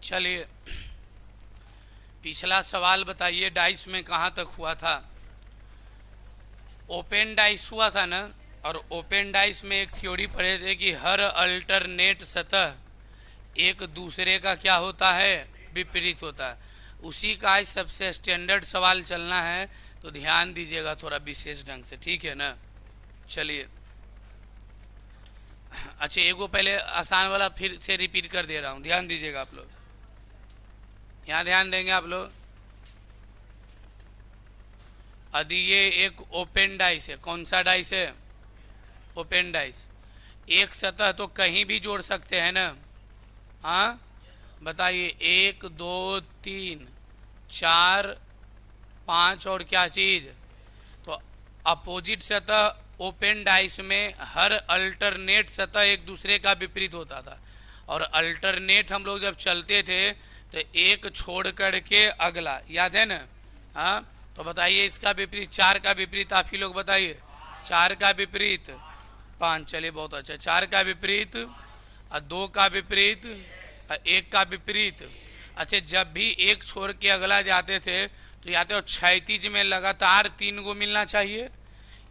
चलिए, पिछला सवाल बताइए, डाइस में कहाँ तक हुआ था। ओपन डाइस हुआ था ना, और ओपन डाइस में एक थ्योरी पढ़े थे कि हर अल्टरनेट सतह एक दूसरे का क्या होता है, विपरीत होता है। उसी का आज सबसे स्टैंडर्ड सवाल चलना है, तो ध्यान दीजिएगा थोड़ा विशेष ढंग से, ठीक है ना। चलिए, अच्छा एगो पहले आसान वाला फिर से रिपीट कर दे रहा हूँ, ध्यान दीजिएगा आप लोग, यहाँ ध्यान देंगे आप लोग। यदि ये एक ओपन डाइस है, कौन सा डाइस है, ओपन डाइस, एक सतह तो कहीं भी जोड़ सकते हैं ना। हाँ बताइए, 1 2 3 4 5 और क्या चीज, तो अपोजिट सतह ओपन डाइस में हर अल्टरनेट सतह एक दूसरे का विपरीत होता था। और अल्टरनेट हम लोग जब चलते थे तो एक छोड़ करके अगला, याद है ना। हाँ, तो बताइए इसका विपरीत, 4 का विपरीत आप ही लोग बताइए। 4 का विपरीत 5, चलिए बहुत अच्छा। 4 का विपरीत और 2 का विपरीत और 1 का विपरीत। अच्छा, जब भी एक छोड़ के अगला जाते थे तो या तो क्षैतिज में लगातार 3 गो मिलना चाहिए,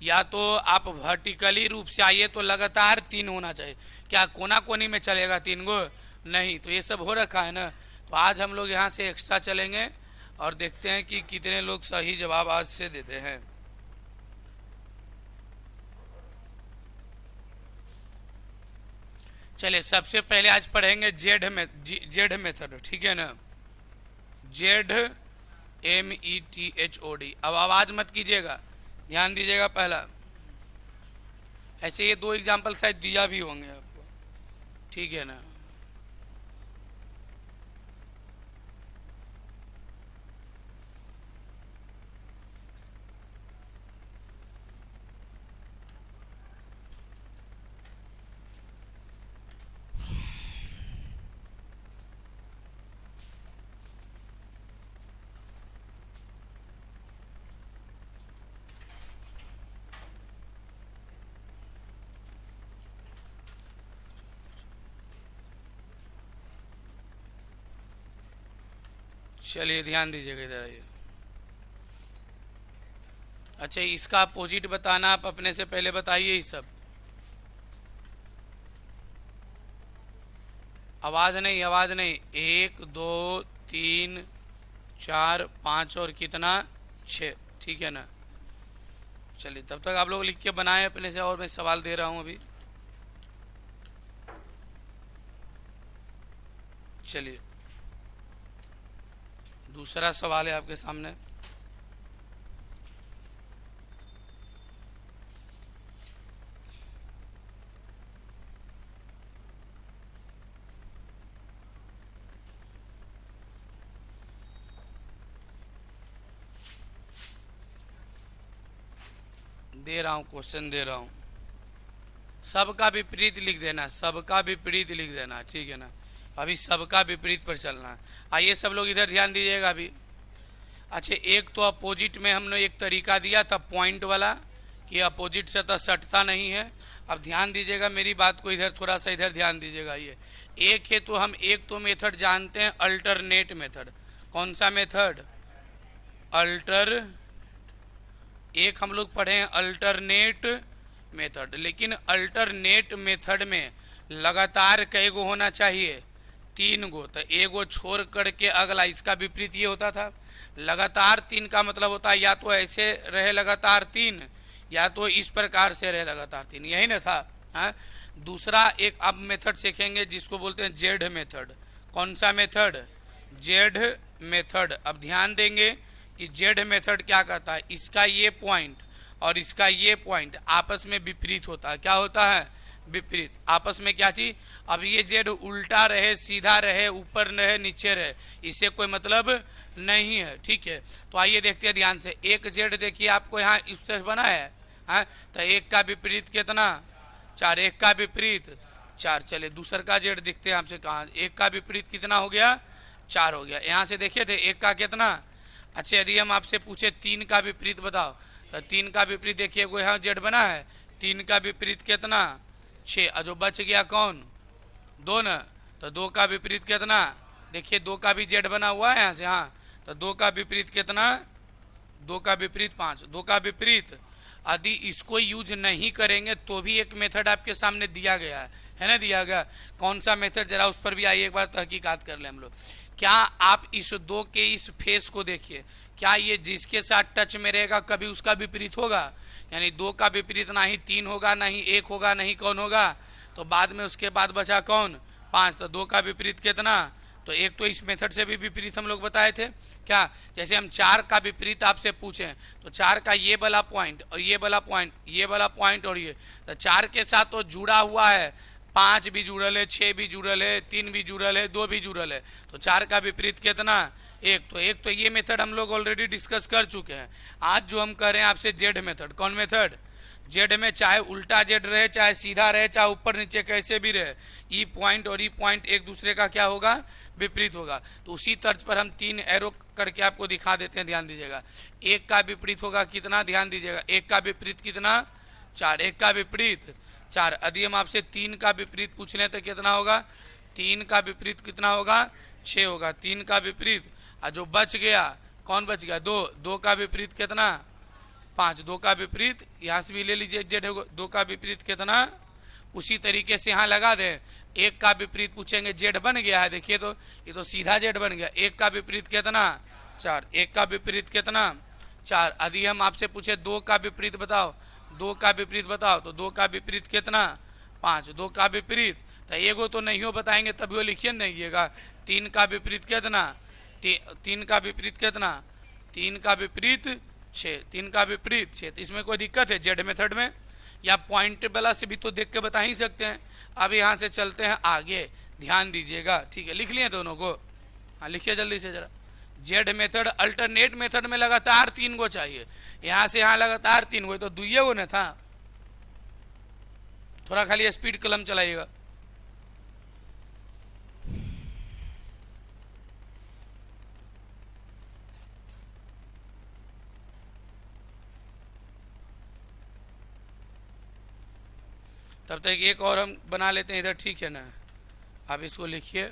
या तो आप वर्टिकली रूप से आइए तो लगातार 3 होना चाहिए। क्या कोना कोनी में चलेगा 3 गो? नहीं। तो ये सब हो रखा है ना। तो आज हम लोग यहाँ से एक्स्ट्रा चलेंगे और देखते हैं कि कितने लोग सही जवाब आज से देते हैं। चलिए, सबसे पहले आज पढ़ेंगे जेड मेथड, ठीक है ना। ZMETHOD। अब आवाज मत कीजिएगा, ध्यान दीजिएगा। पहला, ऐसे ये 2 एग्जाम्पल शायद दिया भी होंगे आपको, ठीक है ना। चलिए ध्यान दीजिएगा इधर आइए। अच्छा, इसका अपोजिट बताना, आप अपने से पहले बताइए ही सब। आवाज नहीं, आवाज नहीं। 1 2 3 4 5 और कितना, 6, ठीक है ना। चलिए, तब तक आप लोग लिख के बनाए अपने से, और मैं सवाल दे रहा हूँ अभी। चलिए, दूसरा सवाल है आपके सामने। दे रहा हूँ, क्वेश्चन दे रहा हूँ। सबका विपरीत लिख देना, सबका विपरीत लिख देना, ठीक है ना। अभी सबका विपरीत पर चलना है। आइए सब लोग इधर ध्यान दीजिएगा अभी। अच्छा, एक तो अपोजिट में हमने एक तरीका दिया था पॉइंट वाला, कि अपोजिट से तो सटता नहीं है। अब ध्यान दीजिएगा मेरी बात को, इधर थोड़ा सा इधर ध्यान दीजिएगा। ये एक है, तो हम एक तो मेथड जानते हैं, अल्टरनेट मेथड। कौन सा मेथड? एक हम लोग पढ़े हैं अल्टरनेट मेथड। लेकिन अल्टरनेट मेथड में लगातार कई गो होना चाहिए? 3 गो। तो एगो छोड़ करके अगला, इसका विपरीत ये होता था। लगातार 3 का मतलब होता है या तो ऐसे रहे लगातार 3, या तो इस प्रकार से रहे लगातार 3, यही ना था। हाँ, दूसरा एक अब मेथड सीखेंगे जिसको बोलते हैं जेड मेथड। कौन सा मेथड? Z method. अब ध्यान देंगे कि जेड मेथड क्या कहता है, इसका ये पॉइंट और इसका ये पॉइंट आपस में विपरीत होता है। क्या होता है? विपरीत। आपस में क्या चीज? अब ये जेड उल्टा रहे, सीधा रहे, ऊपर रहे, नीचे रहे, इससे कोई मतलब नहीं है, ठीक है। तो आइए देखते हैं ध्यान से। एक जेड देखिए आपको यहाँ इस तरह बना है, हाँ, तो 1 का विपरीत कितना? 4। 1 का विपरीत 4। चले दूसर का जेड देखते हैं आपसे, कहाँ 1 का विपरीत कितना हो गया? 4 हो गया। यहाँ से देखे थे 1 का कितना। अच्छा, यदि हम आपसे पूछे 3 का विपरीत बताओ, तो 3 का विपरीत देखिए, वो यहाँ जेड बना है, 3 का विपरीत कितना? 6। जो बच गया कौन? 2 न, तो 2 का विपरीत कितना? देखिए 2 का भी जेड बना हुआ है यहाँ से, हाँ, तो 2 का विपरीत कितना, 2 का विपरीत 5, 2 का विपरीत। यदि इसको यूज नहीं करेंगे तो भी एक मेथड आपके सामने दिया गया है ना, दिया गया। कौन सा मेथड, जरा उस पर भी आइए एक बार तहकीकात कर ले हम लोग। क्या आप इस 2 के इस फेस को देखिए, क्या ये जिसके साथ टच में रहेगा कभी उसका विपरीत होगा? यानी 2 का विपरीत ना ही 3 होगा, ना ही 1 होगा, नहीं कौन होगा? तो बाद में उसके बाद बचा कौन, 5। तो 2 का विपरीत कितना, तो एक तो इस मेथड से भी विपरीत हम लोग बताए थे क्या, जैसे हम 4 का विपरीत आपसे पूछें तो 4 का ये वाला पॉइंट और ये वाला पॉइंट, ये वाला पॉइंट और ये, तो 4 के साथ तो जुड़ा हुआ है, 5 भी जुड़ल है, 6 भी जुड़ल है, 3 भी जुड़ल है, 2 भी जुड़ल है, तो 4 का विपरीत कितना, एक तो ये मेथड हम लोग ऑलरेडी डिस्कस कर चुके हैं। आज जो हम कर रहे हैं आपसे जेड मेथड, कौन मेथड, जेड में चाहे उल्टा जेड रहे, चाहे सीधा रहे, चाहे ऊपर नीचे कैसे भी रहे, ई पॉइंट और ई पॉइंट एक दूसरे का क्या होगा, विपरीत होगा। तो उसी तर्ज पर हम 3 एरो करके आपको दिखा देते हैं, ध्यान दीजिएगा। 1 का विपरीत होगा कितना, ध्यान दीजिएगा, 1 का विपरीत कितना, 4, 1 का विपरीत 4। यदि हम आपसे 3 का विपरीत पूछ लें तो कितना होगा, 3 का विपरीत कितना होगा, 6 होगा, 3 का विपरीत। और जो बच गया, कौन बच गया, 2, 2 का विपरीत कितना, 5, 2 का विपरीत यहाँ से भी ले लीजिए, जेड होगा, 2 का विपरीत कितना, उसी तरीके से यहाँ लगा दे। 1 का विपरीत पूछेंगे, जेड बन गया है, देखिए तो ये तो सीधा जेड बन गया। 1 का विपरीत कितना, 4, 1 का विपरीत कितना, 4। यदि हम आपसे पूछे 2 का विपरीत बताओ, 2 का विपरीत बताओ, तो 2 का विपरीत कितना, 5, 2 का विपरीत, तो एगो तो नहीं हो बताएंगे तभी वो लिखिए नहीं। 3 का विपरीत कितना, 3 का विपरीत कितना, 3 का विपरीत 6, 3 का विपरीत 6। तो इसमें कोई दिक्कत है जेड मेथड में, या पॉइंट वाला से भी तो देख के बता ही सकते हैं। अब यहाँ से चलते हैं आगे, ध्यान दीजिएगा, ठीक है, लिख लिए दोनों को, हाँ लिखिए जल्दी से जरा। जेड मेथड अल्टरनेट मेथड में लगातार 3 गो चाहिए, यहाँ से यहाँ लगातार 3 गो, तो 2 गो न था। थोड़ा खाली स्पीड कलम चलाइएगा। तब तक एक और हम बना लेते हैं इधर, ठीक है ना। आप इसको लिखिए,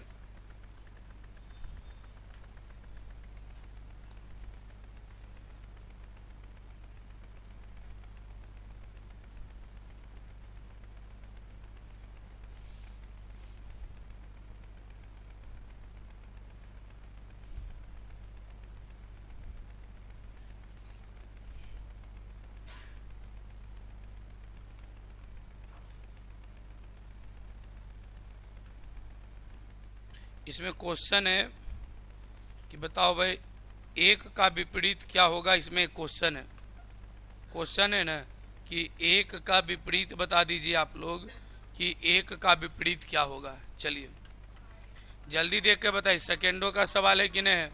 इसमें क्वेश्चन है कि बताओ भाई 1 का विपरीत क्या होगा। इसमें क्वेश्चन है ना कि 1 का विपरीत बता दीजिए आप लोग कि 1 का विपरीत क्या होगा। चलिए जल्दी देख के बताइए, सेकेंडों का सवाल है कि नहीं है,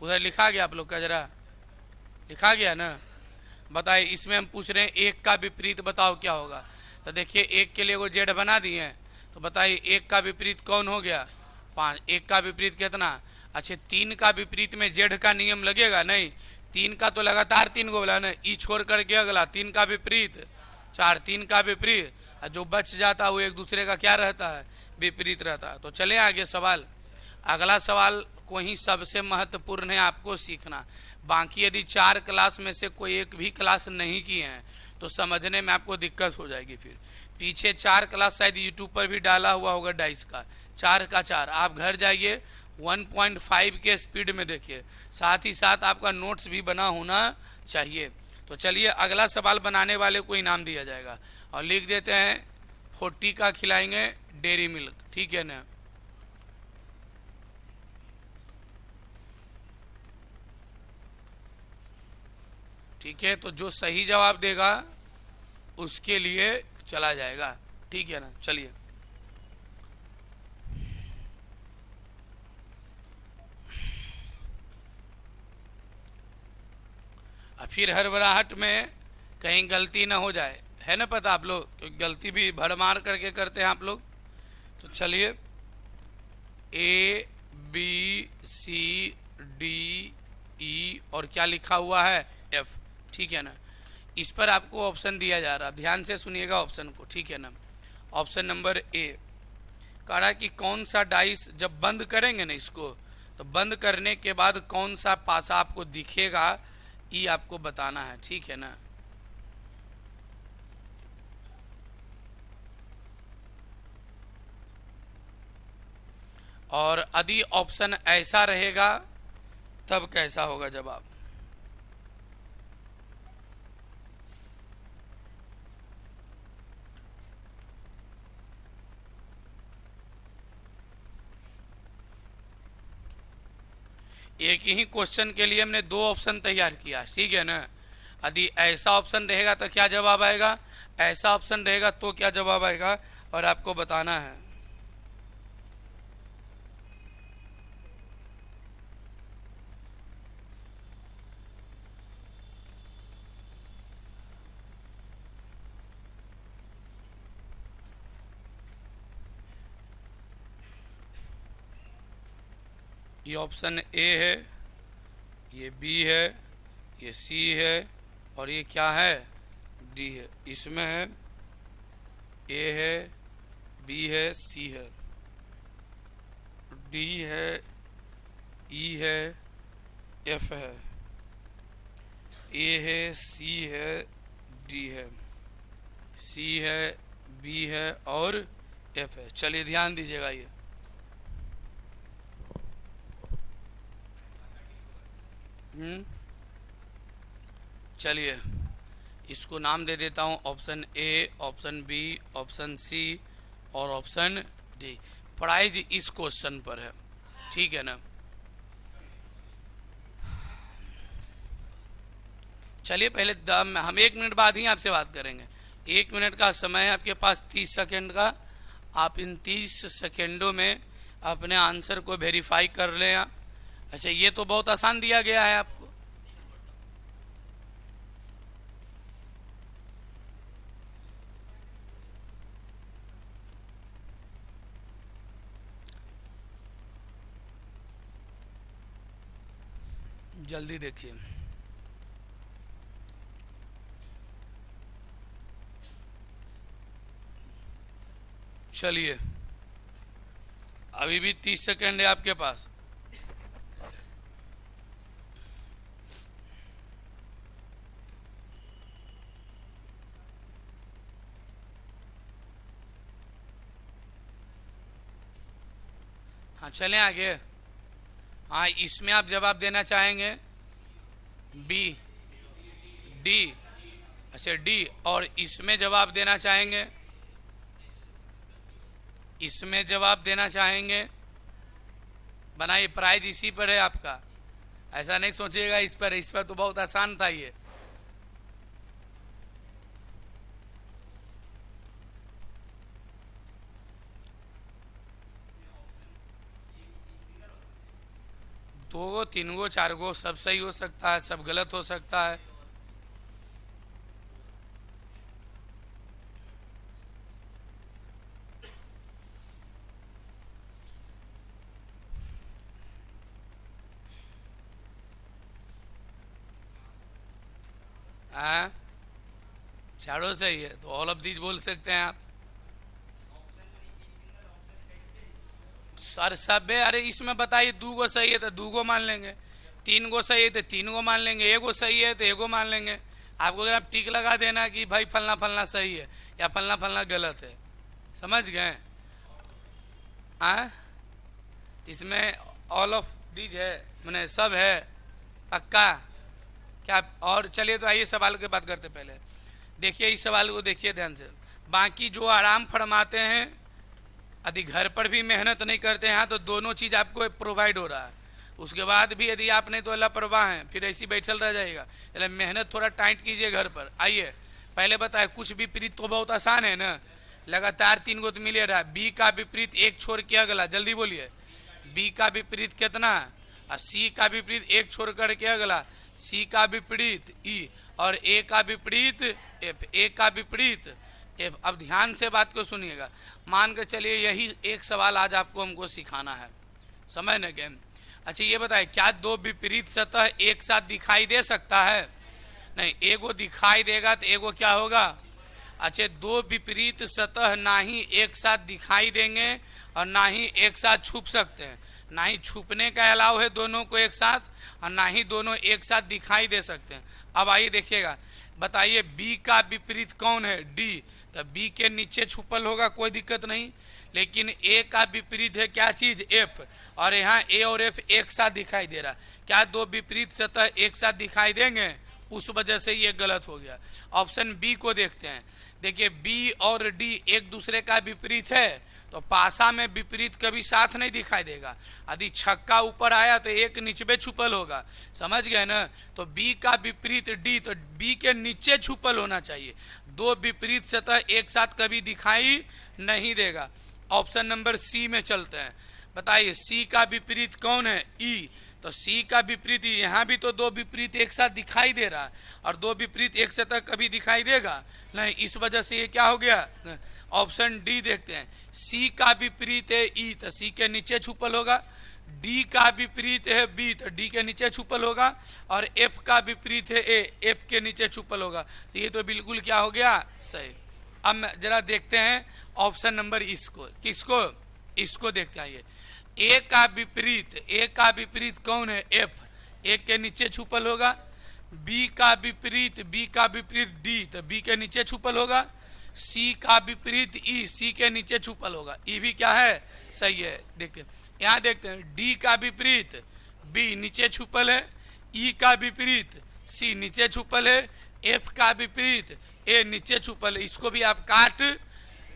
उधर लिखा गया आप लोग का, जरा लिखा गया ना। बताइए इसमें हम पूछ रहे हैं 1 का विपरीत बताओ क्या होगा। तो देखिए 1 के लिए वो जेड बना दिए हैं, तो बताइए 1 का विपरीत कौन हो गया, 5। 1 का विपरीत कितना, अच्छा 3 का विपरीत में जेड का नियम लगेगा नहीं, 3 का तो लगातार 3 गो बोला ना, ई छोड़ करके अगला 3 का विपरीत 4, 3 का विपरीत, जो बच जाता वो एक दूसरे का क्या रहता है, विपरीत रहता है। तो चले आगे सवाल, अगला सवाल को ही सबसे महत्वपूर्ण है आपको सीखना। बाकी यदि 4 क्लास में से कोई एक भी क्लास नहीं किए हैं तो समझने में आपको दिक्कत हो जाएगी। फिर पीछे 4 क्लास शायद यूट्यूब पर भी डाला हुआ होगा डाइस का, 4 का 4। आप घर जाइए 1.5 के स्पीड में देखिए, साथ ही साथ आपका नोट्स भी बना होना चाहिए। तो चलिए अगला सवाल बनाने वाले को इनाम दिया जाएगा, और लिख देते हैं 40 का खिलाएंगे डेयरी मिल्क, ठीक है ना। ठीक है, तो जो सही जवाब देगा उसके लिए चला जाएगा, ठीक है ना। चलिए फिर हड़बड़ाहट में कहीं गलती ना हो जाए, है ना पता आप लोग, क्योंकि गलती भी भड़मार करके करते हैं आप लोग। तो चलिए ABCD और क्या लिखा हुआ है F, ठीक है ना। इस पर आपको ऑप्शन दिया जा रहा है, ध्यान से सुनिएगा ऑप्शन को, ठीक है ना। ऑप्शन नंबर A, कह रहा है कि कौन सा डाइस जब बंद करेंगे ना इसको, तो बंद करने के बाद कौन सा पासा आपको दिखेगा ये आपको बताना है, ठीक है ना। और यदि ऑप्शन ऐसा रहेगा तब कैसा होगा जवाब। एक ही क्वेश्चन के लिए हमने दो ऑप्शन तैयार किया, ठीक है ना। यदि ऐसा ऑप्शन रहेगा तो क्या जवाब आएगा, ऐसा ऑप्शन रहेगा तो क्या जवाब आएगा, और आपको बताना है। ये ऑप्शन ए है, ये बी है, ये सी है, और ये क्या है, डी है। इसमें है ए है, बी है, सी है, डी है, ई है, एफ है, ए है, सी है, डी है, सी है, बी है और एफ है। चलिए ध्यान दीजिएगा ये। चलिए इसको नाम दे देता हूँ, option A, option B, option C और ऑप्शन डी। प्राइज इस क्वेश्चन पर है, ठीक है ना। चलिए पहले हम 1 मिनट बाद ही आपसे बात करेंगे। 1 मिनट का समय है आपके पास, 30 सेकेंड का। आप इन 30 सेकेंडों में अपने आंसर को वेरीफाई कर लें आप। अच्छा ये तो बहुत आसान दिया गया है आपको। जल्दी देखिए। चलिए अभी भी 30 सेकेंड है आपके पास। हाँ चलें आगे। हाँ इसमें आप जवाब देना चाहेंगे बी, डी, अच्छा डी, और इसमें जवाब देना चाहेंगे, इसमें जवाब देना चाहेंगे। बनाइए, प्राइज इसी पर है आपका, ऐसा नहीं सोचिएगा इस पर तो बहुत आसान था ये। दो गो, तीन गो, चार गो, सब सही हो सकता है, सब गलत हो सकता है। चारों सही है तो ऑल ऑफ दीज बोल सकते हैं आप। सर सब है, अरे इसमें बताइए 2 गो सही है तो 2 गो मान लेंगे, 3 गो सही है तो 3 गो मान लेंगे, 1 गो सही है तो 1 गो मान लेंगे। आपको अगर आप टिक लगा देना कि भाई फलना फलना सही है या फलना फलना गलत है, समझ गए। इसमें ऑल ऑफ दीज है, मैंने सब है पक्का क्या। और चलिए तो आइए सवाल की बात करते पहले। देखिए इस सवाल को देखिए ध्यान से। बाकी जो आराम फरमाते हैं यदि घर पर भी मेहनत नहीं करते हैं तो दोनों चीज़ आपको प्रोवाइड हो रहा है, उसके बाद भी यदि आप नहीं तो लापरवाह हैं फिर ऐसी बैठल रह जाएगा। इसलिए मेहनत थोड़ा टाइट कीजिए घर पर। आइए पहले बताए, कुछ विपरीत तो बहुत आसान है ना, लगातार 3 गो तो मिले रहा। बी का विपरीत एक छोड़ के अगला, जल्दी बोलिए। बी का विपरीत कितना, और सी का विपरीत एक छोड़ करके अगला, सी का विपरीत ई, और ए का विपरीत एफ, ए का विपरीत एफ। अब ध्यान से बात को सुनिएगा। मान कर चलिए यही एक सवाल आज आपको हमको सिखाना है, समझ न के। अच्छा ये बताए, क्या 2 विपरीत सतह एक साथ दिखाई दे सकता है? नहीं, एगो दिखाई देगा तो एगो क्या होगा। अच्छा 2 विपरीत सतह ना ही एक साथ दिखाई देंगे और ना ही एक साथ छुप सकते हैं, ना ही छुपने का अलाव है दोनों को एक साथ, और ना ही दोनों एक साथ दिखाई दे सकते हैं। अब आइए देखिएगा, बताइए बी का विपरीत कौन है? डी। तो बी के नीचे छुपल होगा, कोई दिक्कत नहीं, लेकिन ए का विपरीत है क्या चीज? एफ। और यहाँ ए और एफ एक साथ दिखाई दे रहा, क्या दो विपरीत सतह एक साथ दिखाई देंगे? उस वजह से ये गलत हो गया। ऑप्शन बी को देखते हैं। देखिए बी और डी एक दूसरे का विपरीत है, तो पासा में विपरीत कभी साथ नहीं दिखाई देगा। यदि छक्का ऊपर आया तो एक नीचे छुपल होगा, समझ गए ना? तो बी का विपरीत डी, तो बी के नीचे छुपल होना चाहिए। दो विपरीत सतह एक साथ कभी दिखाई नहीं देगा। ऑप्शन नंबर सी में चलते हैं। बताइए सी का विपरीत कौन है? ई। तो सी का विपरीत, यहाँ भी तो दो विपरीत एक साथ दिखाई दे रहा है, और दो विपरीत एक सतह कभी दिखाई देगा नहीं, इस वजह से ये क्या हो गया? ऑप्शन डी देखते हैं। सी का विपरीत है ई, तो सी के नीचे छुपल होगा। डी का विपरीत है बी, तो डी के नीचे छुपल होगा। और एफ का विपरीत है ए, एफ के नीचे छुपल होगा। तो ये तो बिल्कुल क्या हो गया? सही। अब जरा देखते हैं ऑप्शन नंबर इसको, किसको? इसको देखते हैं। ये ए का विपरीत कौन है? एफ, ए के नीचे छुपल होगा। बी का विपरीत डी, तो बी के नीचे छुपल होगा। सी का विपरीत ई, सी के नीचे छुपल होगा। ई भी क्या है? सही है। देखते हैं, यहाँ देखते हैं, डी का विपरीत बी नीचे छुपल है, ई का विपरीत सी नीचे छुपल है, एफ का विपरीत ए नीचे छुपल है। इसको भी आप काट,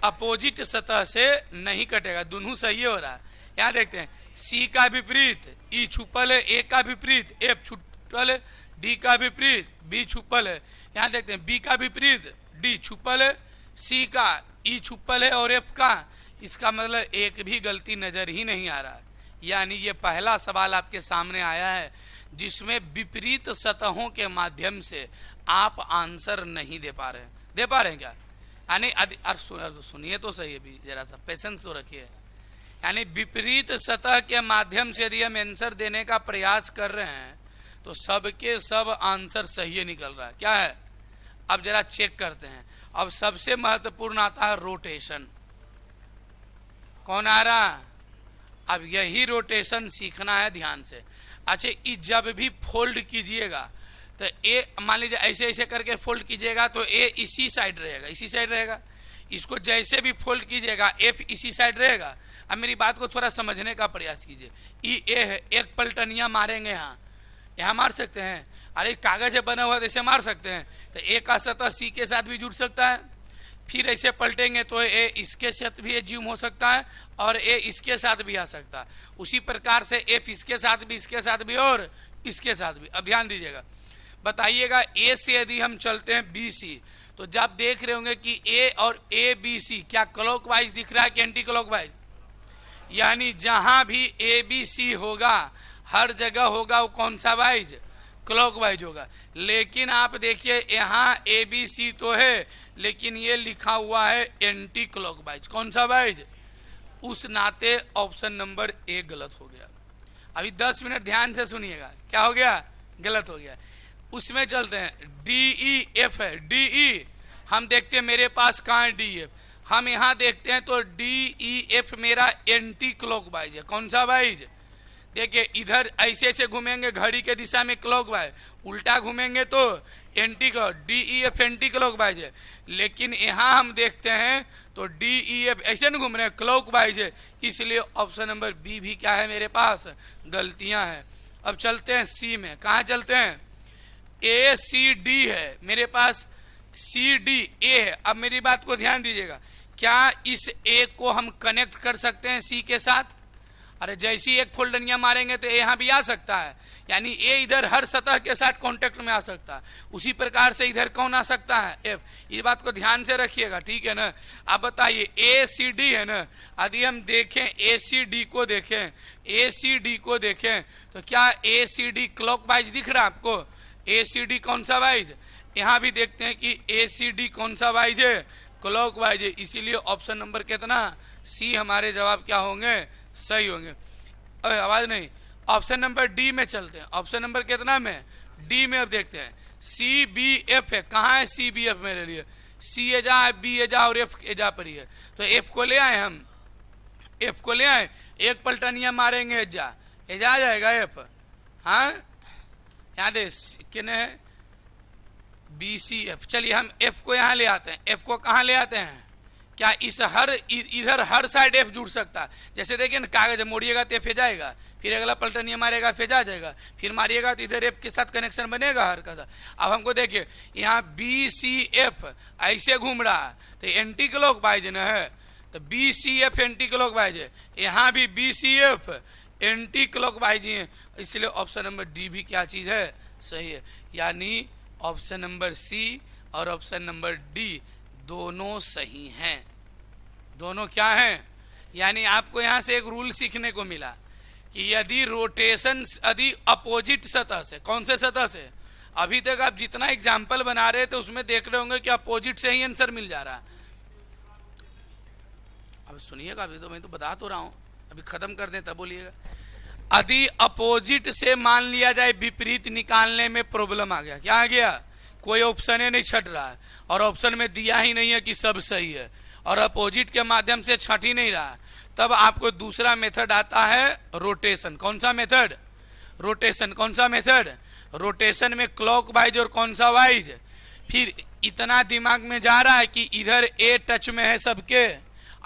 अपोजिट सतह से नहीं कटेगा, दोनों सही हो रहा है। यहाँ देखते हैं, सी का विपरीत ई छुपल है, ए का विपरीत एफ छुपल है, डी का विपरीत बी छुपल है। यहाँ देखते हैं, बी का विपरीत डी छुपल है, सी का ई छुपल है और एफ का, इसका मतलब एक भी गलती नजर ही नहीं आ रहा है। यानी ये पहला सवाल आपके सामने आया है जिसमें विपरीत सतहों के माध्यम से आप आंसर नहीं दे पा रहे हैं। दे पा रहे हैं क्या? यानी सुनिए तो सही है, भी जरा सा पेशेंस तो रखिए। यानी विपरीत सतह के माध्यम से यदि हम आंसर देने का प्रयास कर रहे हैं तो सबके सब आंसर सही निकल रहा है। क्या है? अब जरा चेक करते हैं। अब सबसे महत्वपूर्ण आता है रोटेशन। कौन आ रहा? अब यही रोटेशन सीखना है ध्यान से। अच्छा, ये जब भी फोल्ड कीजिएगा तो ए, मान लीजिए ऐसे ऐसे करके फोल्ड कीजिएगा तो ए इसी साइड रहेगा, इसी साइड रहेगा। इसको जैसे भी फोल्ड कीजिएगा एफ इसी साइड रहेगा। अब मेरी बात को थोड़ा समझने का प्रयास कीजिए। ई ए है, एक पलटनिया मारेंगे यहाँ, यहाँ मार सकते हैं। अरे कागज है बना हुआ तो ऐसे मार सकते हैं। तो ए का सतह सी के साथ भी जुड़ सकता है, फिर ऐसे पलटेंगे तो ए इसके साथ भी एज्यूम हो सकता है और ए इसके साथ भी आ सकता है। उसी प्रकार से एफ इसके साथ भी, इसके साथ भी और इसके साथ भी। अब ध्यान दीजिएगा, बताइएगा ए से यदि हम चलते हैं बी सी, तो जब देख रहे होंगे कि ए और ए बी सी क्या क्लॉकवाइज दिख रहा है कि एंटी क्लॉकवाइज? यानी जहां भी ए बी सी होगा हर जगह होगा वो कौन सा वाइज? क्लॉकवाइज होगा। लेकिन आप देखिए यहाँ ए बी सी तो है लेकिन ये लिखा हुआ है एंटी क्लॉकवाइज। कौन सा वाइज? उस नाते ऑप्शन नंबर ए गलत हो गया। अभी 10 मिनट ध्यान से सुनिएगा, क्या हो गया? गलत हो गया। उसमें चलते हैं, डी ई एफ है, डी ई हम देखते हैं मेरे पास कहाँ है? D F. हम यहाँ देखते हैं तो डी ई एफ मेरा एंटी क्लॉकवाइज है। कौन सा वाइज? देखिए इधर ऐसे ऐसे घूमेंगे घड़ी के दिशा में क्लॉकवाइज, उल्टा घूमेंगे तो anti clock, D E F anticlockwise है। लेकिन यहाँ हम देखते हैं तो डी ई एफ ऐसे नहीं घूम रहे हैं, क्लॉकवाइज है। इसलिए ऑप्शन नंबर बी भी क्या है मेरे पास? गलतियां हैं। अब चलते हैं सी में। कहाँ चलते हैं? ए सी डी है मेरे पास, सी डी ए है। अब मेरी बात को ध्यान दीजिएगा, क्या इस ए को हम कनेक्ट कर सकते हैं सी के साथ? अरे जैसी एक फोल्डनिया मारेंगे तो यहाँ भी आ सकता है, यानी ए इधर हर सतह के साथ कांटेक्ट में आ सकता है। उसी प्रकार से इधर कौन आ सकता है? एफ। ये बात को ध्यान से रखिएगा, ठीक है ना? अब बताइए ए सी डी है ना, यदि हम देखें ए सी डी को देखें, ए सी डी को देखें तो क्या ए सी डी क्लॉकवाइज दिख रहा है आपको? ए सी डी कौन सा वाइज? यहाँ भी देखते हैं कि ए सी डी कौन सा वाइज है? क्लॉकवाइज है। इसीलिए ऑप्शन नंबर कितना? सी हमारे जवाब क्या होंगे? सही होंगे। अरे आवाज नहीं। ऑप्शन नंबर डी में चलते हैं। ऑप्शन नंबर कितना में? डी में। अब देखते हैं सी बी एफ है। कहाँ है सी बी एफ मेरे लिए? सी एजा, बी एजा और एफ एजा पर ही है। तो एफ को ले आए हम, एफ को ले आए, एक पलटनिया मारेंगे एजा, एजा आ जाएगा एफ। हाँ यहाँ दे कितने है बी सी एफ। चलिए हम एफ को यहाँ ले आते हैं। एफ को कहाँ ले आते हैं? क्या इस इधर हर साइड एफ जुड़ सकता है? जैसे देखिए ना, कागज मोड़िएगा तो एफ जाएगा, फिर अगला पलटनिया मारेगा फिर आ जाएगा, फिर मारिएगा तो इधर एफ के साथ कनेक्शन बनेगा हर का साथ। अब हमको देखिए यहाँ बी सी एफ ऐसे घूम रहा है तो एंटी क्लॉकवाइज न है, तो B C F anticlockwise है, यहाँ भी B C F anticlockwise है, इसलिए ऑप्शन नंबर डी भी क्या चीज है? सही है। यानी ऑप्शन नंबर सी और ऑप्शन नंबर डी दोनों सही हैं। दोनों क्या हैं? यानी आपको यहां से एक रूल सीखने को मिला कि यदि रोटेशन यदि अपोजिट सतह से, कौन से सतह से? अभी तक आप जितना एग्जाम्पल बना रहे थे उसमें देख रहे होंगे कि अपोजिट से ही आंसर मिल जा रहा है। अब सुनिएगा, अभी तो मैं तो बता तो रहा हूं, अभी खत्म कर दें तब बोलिएगा। यदि अपोजिट से मान लिया जाए विपरीत निकालने में प्रॉब्लम आ गया, क्या आ गया? कोई ऑप्शन नहीं छट रहा है और ऑप्शन में दिया ही नहीं है कि सब सही है और अपोजिट के माध्यम से छट ही नहीं रहा, तब आपको दूसरा मेथड आता है रोटेशन। कौन सा मेथड? रोटेशन। कौन सा मेथड? रोटेशन में क्लॉकवाइज और कौन सा वाइज? फिर इतना दिमाग में जा रहा है कि इधर ए टच में है सबके,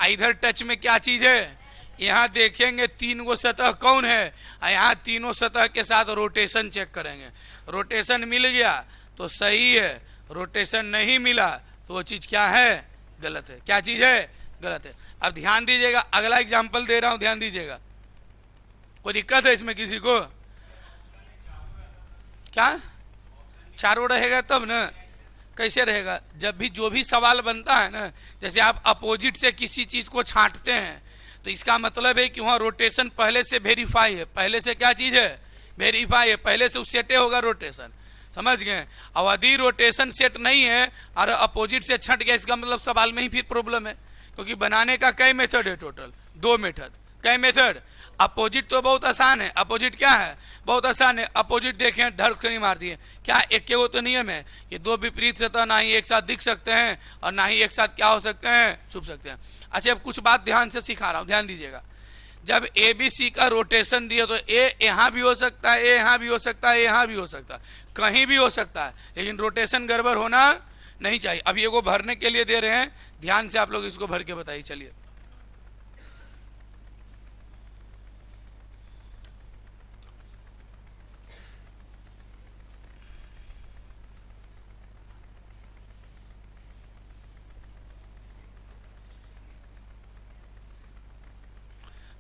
इधर टच में क्या चीज है? यहाँ देखेंगे तीन गो सतह कौन है, यहाँ तीनों सतह के साथ रोटेशन चेक करेंगे। रोटेशन मिल गया तो सही है, रोटेशन नहीं मिला तो वो चीज क्या है? गलत है। क्या चीज है? गलत है। अब ध्यान दीजिएगा, अगला एग्जांपल दे रहा हूं, ध्यान दीजिएगा। कोई दिक्कत है इसमें किसी को? क्या चारों रहेगा तब ना? कैसे रहेगा? जब भी जो भी सवाल बनता है ना, जैसे आप अपोजिट से किसी चीज को छांटते हैं तो इसका मतलब है कि वहां रोटेशन पहले से वेरीफाई है। पहले से क्या चीज है? वेरीफाई है, पहले से उस सेटे होगा रोटेशन। समझ गए? अब यदि रोटेशन सेट नहीं है और अपोजिट से छट गया, इसका मतलब सवाल में ही फिर प्रॉब्लम है, क्योंकि बनाने का कई मेथड है, टोटल 2 मेथड। कई मेथड? अपोजिट तो बहुत आसान है। अपोजिट क्या है? बहुत आसान है। अपोजिट देखें, धड़कनी मारती है क्या? एक के वो तो नियम है कि दो विपरीत सतह ना ही एक साथ दिख सकते हैं और ना ही एक साथ क्या हो सकते हैं? छुप सकते हैं। अच्छा, अब कुछ बात ध्यान से सिखा रहा हूं, ध्यान दीजिएगा। जब ए बी सी का रोटेशन दिया तो ए यहाँ भी हो सकता है, ए यहाँ भी हो सकता है, यहाँ भी हो सकता है, कहीं भी हो सकता है, लेकिन रोटेशन गड़बड़ होना नहीं चाहिए। अब ये को भरने के लिए दे रहे हैं, ध्यान से आप लोग इसको भर के बताइए। चलिए,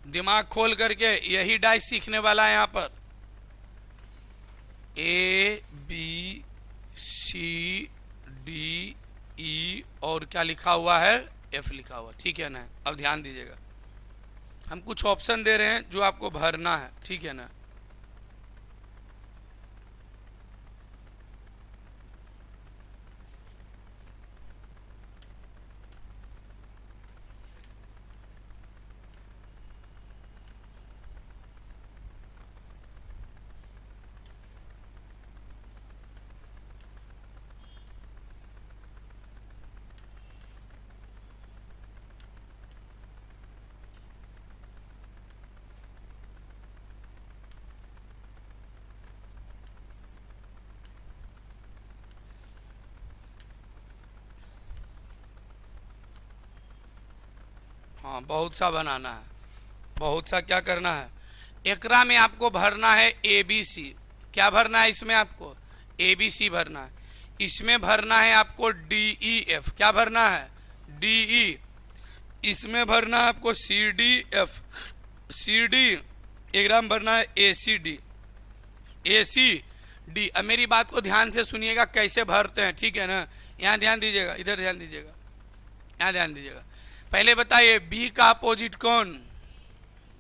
दिमाग खोल करके यही डाइस सीखने वाला है। यहाँ पर ए बी सी डी ई और क्या लिखा हुआ है? एफ लिखा हुआ, ठीक है ना? अब ध्यान दीजिएगा, हम कुछ ऑप्शन दे रहे हैं जो आपको भरना है, ठीक है ना? हाँ, बहुत सा बनाना है, बहुत सा क्या करना है? एकरा में आपको भरना है ए बी सी। क्या भरना है इसमें? आपको ए बी सी भरना है। इसमें भरना है आपको डी ई एफ। क्या भरना है? D E. इसमें भरना है आपको C D F, C D. एकराम भरना है ए सी डी, ए सी डी। अब मेरी बात को ध्यान से सुनिएगा कैसे भरते हैं, ठीक है ना? यहाँ ध्यान दीजिएगा, इधर ध्यान दीजिएगा, यहाँ ध्यान दीजिएगा। पहले बताइए बी का अपोजिट कौन?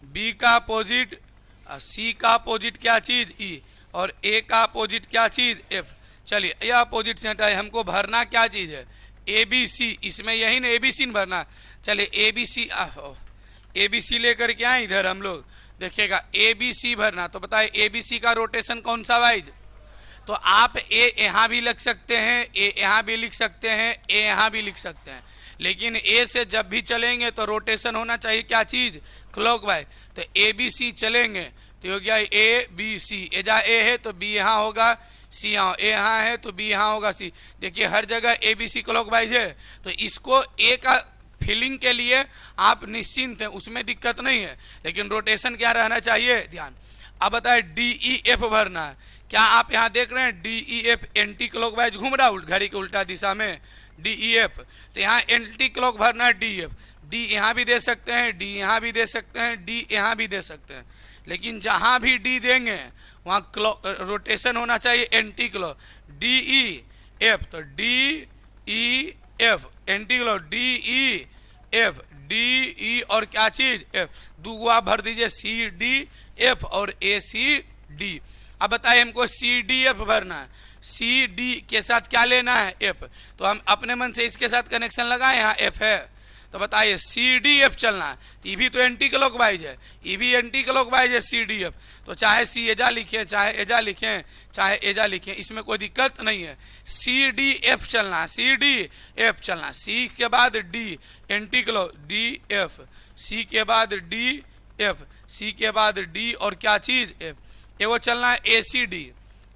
बी का अपोजिट, सी का अपोजिट क्या चीज? ई। और ए का अपोजिट क्या चीज? एफ। चलिए, यह अपोजिट से हटाए, हमको भरना क्या चीज है? A B C. इसमें यही ना ए बी सी भरना। चलिए ए बी सी, ए बी सी लेकर के आए इधर हम लोग, देखिएगा ए बी सी भरना। तो बताए ए बी सी का रोटेशन कौन सा वाइज? तो आप ए यहाँ भी लिख सकते हैं, ए यहाँ भी लिख सकते हैं, ए यहाँ भी लिख सकते हैं, लेकिन ए से जब भी चलेंगे तो रोटेशन होना चाहिए क्या चीज, क्लॉकवाइज। तो ए बी सी चलेंगे तो हो गया ए बी सी, ए जहाँ ए है तो बी यहाँ होगा, सी यहाँ, ए यहाँ है तो बी यहाँ होगा, सी। देखिए हर जगह ए बी सी क्लॉकवाइज है, तो इसको ए का फीलिंग के लिए आप निश्चिंत हैं, उसमें दिक्कत नहीं है। लेकिन रोटेशन क्या रहना चाहिए, ध्यान। अब बताए डी ई एफ भरना है, क्या आप यहाँ देख रहे हैं D E F anti clockwise घूम रहा है घड़ी के उल्टा दिशा में, डी ई एफ। तो यहाँ एंटी क्लॉक भरना है डी एफ, डी यहाँ भी दे सकते हैं, डी यहाँ भी दे सकते हैं, डी यहाँ भी दे सकते हैं। लेकिन जहाँ भी डी देंगे वहाँ क्लॉक रोटेशन होना चाहिए anti clock, D E F. तो D E F anti clock, D E F, D E और क्या चीज एफ, दो आप भर दीजिए सी डी एफ और ए सी डी। अब बताइए हमको सी डी एफ भरना है, सी डी के साथ क्या लेना है, एफ। तो हम अपने मन से इसके साथ कनेक्शन लगाए, यहाँ एफ है, तो बताइए सी डी एफ चलना है। ये भी तो एंटी क्लॉकवाइज है, ये भी एंटी क्लॉकवाइज है सी डी एफ। तो चाहे सी एजा लिखें, चाहे एजा लिखें, चाहे एजा लिखें, इसमें कोई दिक्कत नहीं है। सी डी एफ चलना है, सी डी एफ चलना है, सी के बाद D anti clock, D F, C के बाद डी एफ, सी के बाद डी और क्या चीज एफ। एगो चलना है ए सी डी,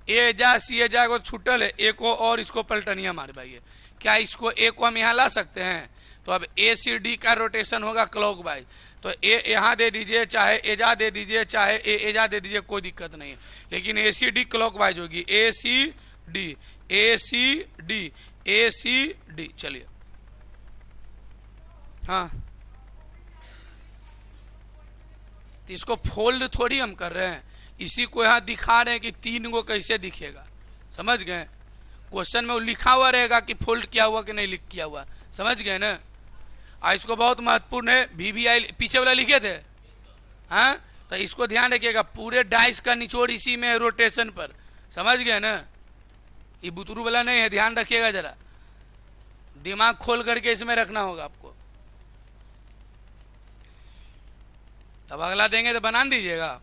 ए जा सी एजा एगो छूटल है, ए को और इसको पलटनिया मार भाई, क्या इसको ए को हम यहाँ ला सकते हैं। तो अब ए सी डी का रोटेशन होगा क्लॉकवाइज, तो ए यहाँ दे दीजिए, चाहे एजा दे दीजिए, चाहे ए एजा दे दीजिए, कोई दिक्कत नहीं है। लेकिन ए सी डी क्लॉकवाइज होगी, ए सी डी, ए सी डी, ए सी डी। चलिए हाँ, तो इसको फोल्ड थोड़ी हम कर रहे हैं, इसी को यहाँ दिखा रहे हैं कि तीन को कैसे दिखेगा, समझ गए। क्वेश्चन में वो लिखा हुआ रहेगा कि फोल्ड किया हुआ कि नहीं लिख किया हुआ, समझ गए ना। इसको बहुत महत्वपूर्ण है, VVI पीछे वाला लिखे थे, हाँ, तो इसको ध्यान रखिएगा, पूरे डाइस का निचोड़ इसी में है, रोटेशन पर, समझ गए ना। ये बुतरू वाला नहीं है, ध्यान रखिएगा जरा, दिमाग खोल करके इसमें रखना होगा आपको। तब अगला देंगे तो बना दीजिएगा।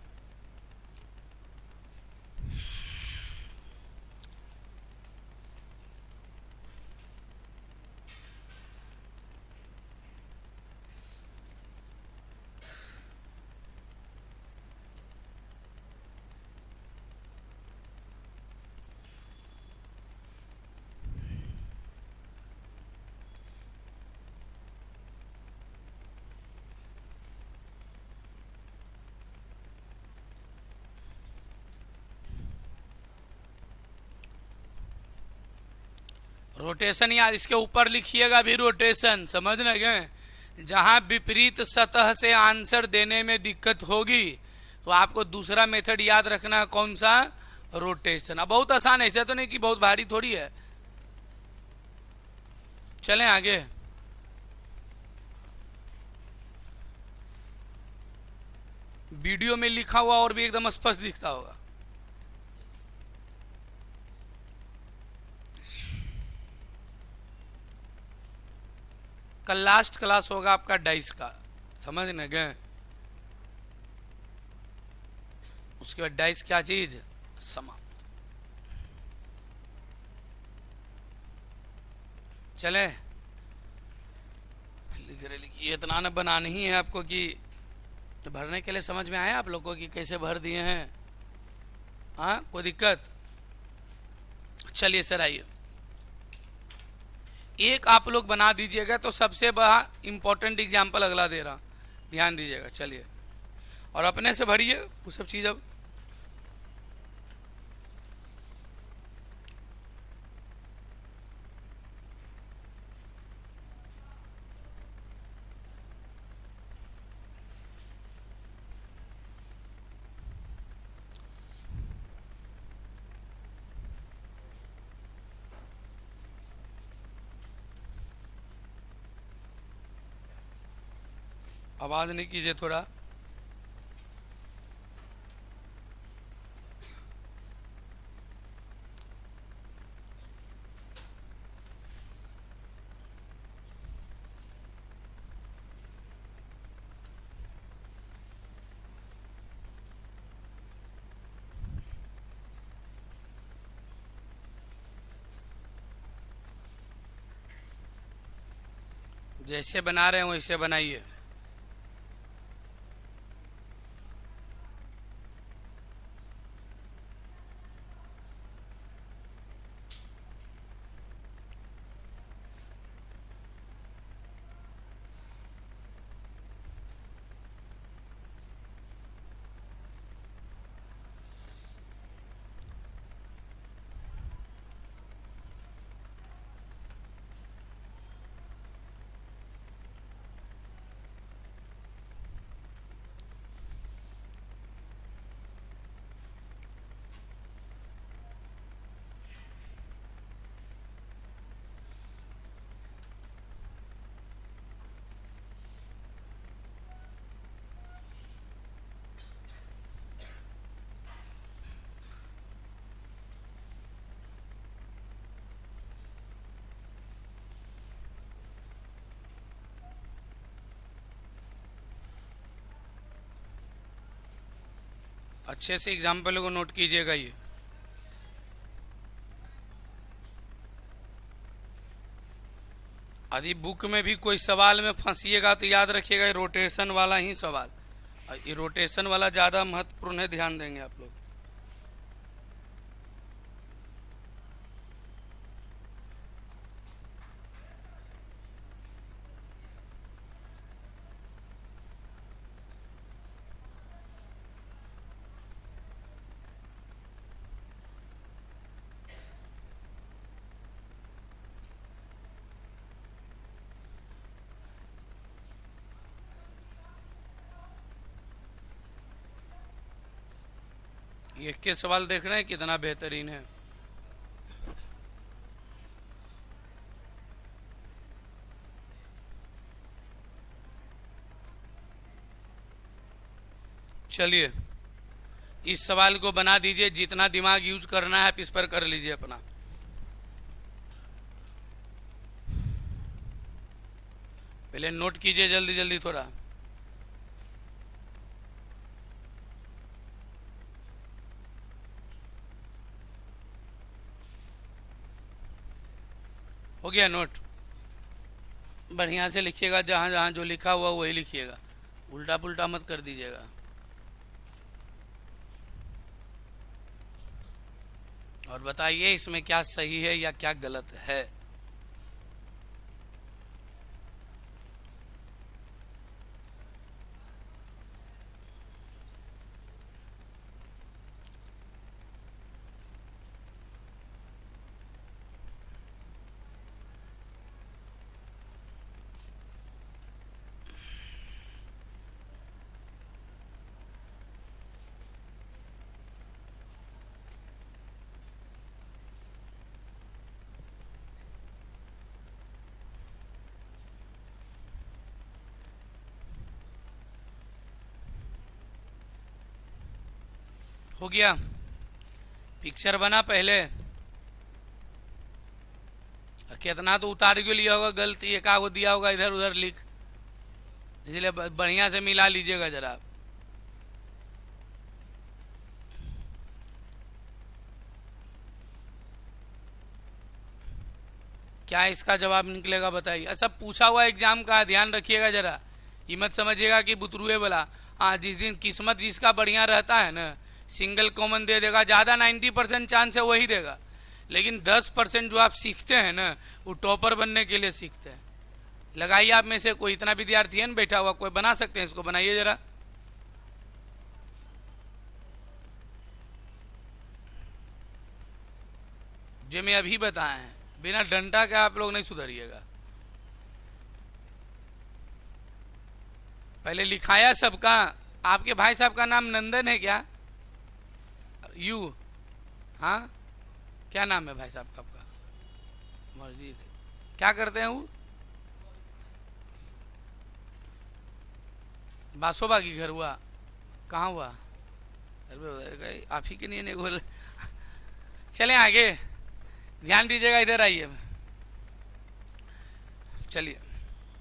रोटेशन यार इसके ऊपर लिखिएगा भी, रोटेशन समझ न गए। जहां विपरीत सतह से आंसर देने में दिक्कत होगी तो आपको दूसरा मेथड याद रखना है, कौन सा, रोटेशन। अब बहुत आसान है, ऐसा तो नहीं कि बहुत भारी थोड़ी है। चलें आगे। वीडियो में लिखा हुआ और भी एकदम स्पष्ट दिखता होगा। कल लास्ट क्लास होगा आपका डाइस का, समझ न गए। उसके बाद डाइस क्या चीज, समाप्त। चले लिखिए, इतना न बनानी ही है आपको कि तो भरने के लिए समझ में आया आप लोगों को कि कैसे भर दिए हैं, हाँ, कोई दिक्कत। चलिए सर आइए, एक आप लोग बना दीजिएगा तो सबसे बड़ा इंपॉर्टेंट एग्जाम्पल अगला दे रहा, ध्यान दीजिएगा। चलिए और अपने से भरिए वो सब चीज़। अब आवाज नहीं कीजिए थोड़ा। जैसे बना रहे हैं वैसे बनाइए। अच्छे से एग्जाम्पल को नोट कीजिएगा ये। यदि बुक में भी कोई सवाल में फंसिएगा तो याद रखिएगा ये रोटेशन वाला ही सवाल, ये रोटेशन वाला ज़्यादा महत्वपूर्ण है, ध्यान देंगे आप लोग। ये के सवाल देख रहे हैं कितना बेहतरीन है। चलिए इस सवाल को बना दीजिए, जितना दिमाग यूज करना है आप इस पर कर लीजिए अपना। पहले नोट कीजिए जल्दी जल्दी थोड़ा। हो गया नोट? बढ़िया से लिखिएगा, जहाँ जहाँ जो लिखा हुआ वही लिखिएगा, उल्टा पुल्टा मत कर दीजिएगा। और बताइए इसमें क्या सही है या क्या गलत है। हो गया? पिक्चर बना पहले? कितना तो उतार के लिया होगा, गलती एक आगो दिया होगा इधर उधर लिख, इसलिए बढ़िया से मिला लीजिएगा जरा आप। क्या इसका जवाब निकलेगा बताइए। अच्छा पूछा हुआ एग्जाम का, ध्यान रखिएगा जरा, ये मत समझिएगा कि बुतरुए वाला। हाँ जिस दिन किस्मत जिसका बढ़िया रहता है ना, सिंगल कॉमन दे देगा, ज़्यादा 90% चांस है वही देगा, लेकिन 10% जो आप सीखते हैं ना वो टॉपर बनने के लिए सीखते हैं। लगाइए आप में से कोई इतना विद्यार्थी है ना बैठा हुआ, कोई बना सकते हैं इसको, बनाइए जरा। जो मैं अभी बताए हैं, बिना डंडा के आप लोग नहीं सुधरिएगा। पहले लिखाया सबका। आपके भाई साहब का नाम नंदन है क्या? यू? हाँ क्या नाम है भाई साहब का आपका? मर्जी थे। क्या करते हैं वो? बासोबा की घर हुआ? कहाँ हुआ? अरे आप ही के नहीं बोल। चलें आगे, ध्यान दीजिएगा, इधर आइए। चलिए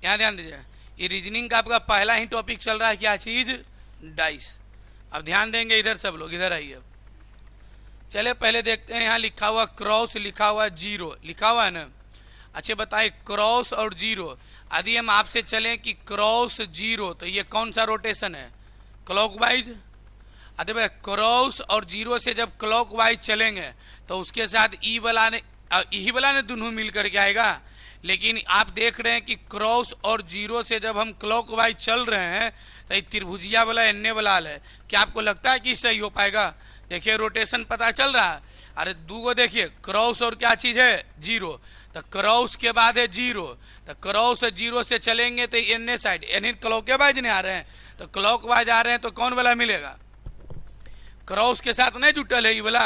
यहाँ ध्यान दीजिएगा, ये रीजनिंग का आपका पहला ही टॉपिक चल रहा है, क्या चीज? डाइस। अब ध्यान देंगे इधर सब लोग, इधर आइए। चले पहले देखते हैं, यहाँ लिखा हुआ क्रॉस, लिखा हुआ जीरो, लिखा हुआ है ना। अच्छा बताइए क्रॉस और जीरो, यदि हम आपसे चलें कि क्रॉस जीरो तो ये कौन सा रोटेशन है? क्लॉकवाइज। अरे भाई क्रॉस और जीरो से जब क्लॉकवाइज चलेंगे तो उसके साथ ई वाला ने दोनों मिल करके आएगा। लेकिन आप देख रहे हैं कि क्रॉस और जीरो से जब हम क्लॉकवाइज चल रहे हैं तो ये त्रिभुजिया वाला एन्ने वाला है, क्या आपको लगता है कि सही हो पाएगा? देखिए रोटेशन पता चल रहा है। अरे दूगो देखिए क्रॉस और क्या चीज है? जीरो। तो क्रॉस के बाद है जीरो, तो क्रॉस और जीरो से चलेंगे तो एन्ने साइड यानी क्लॉकवाइज नहीं आ रहे हैं, तो क्लॉकवाइज आ रहे हैं तो कौन वाला मिलेगा? क्रॉस के साथ नहीं जुटल है ये वाला।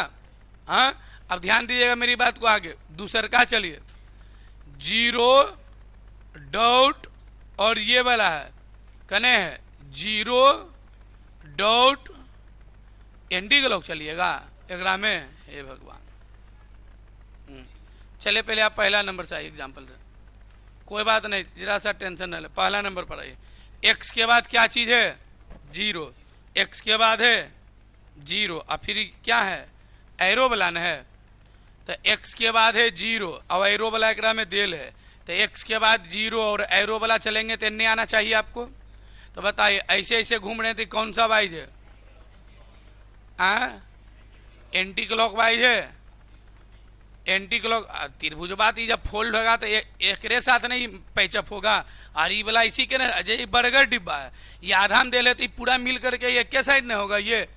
हाँ अब ध्यान दीजिएगा मेरी बात को आगे। दूसर का चलिए जीरो डॉट और ये वाला है कने है जीरो डॉट एंटी क्लॉक चलिएगा एकरा में। हे भगवान, चलिए पहले आप पहला नंबर से आइए एग्जाम्पल से, कोई बात नहीं जरा सा टेंशन न ले। पहला नंबर पर आइए। एक्स के बाद क्या चीज है? जीरो। एक्स के बाद है जीरो और फिर क्या है? एरो वाला न है, तो एक्स के बाद है जीरो और एरो वाला एकरा में देल है, तो एक्स के बाद जीरो और एरो वाला चलेंगे तो इन्हें आना चाहिए आपको। तो बताइए ऐसे ऐसे घूम रहे थे कौन सा वाइज है? एंटी क्लॉक वाइज है। एंटी क्लॉक त्रिभुज बात ही जब फोल्ड होगा तो एक साथ नहीं पैचअप होगा। और ये वाला इसी के ना अजय बर्गर डिब्बा है, ये आधा में दे लेते पूरा मिल करके एक के साइड नहीं होगा ये।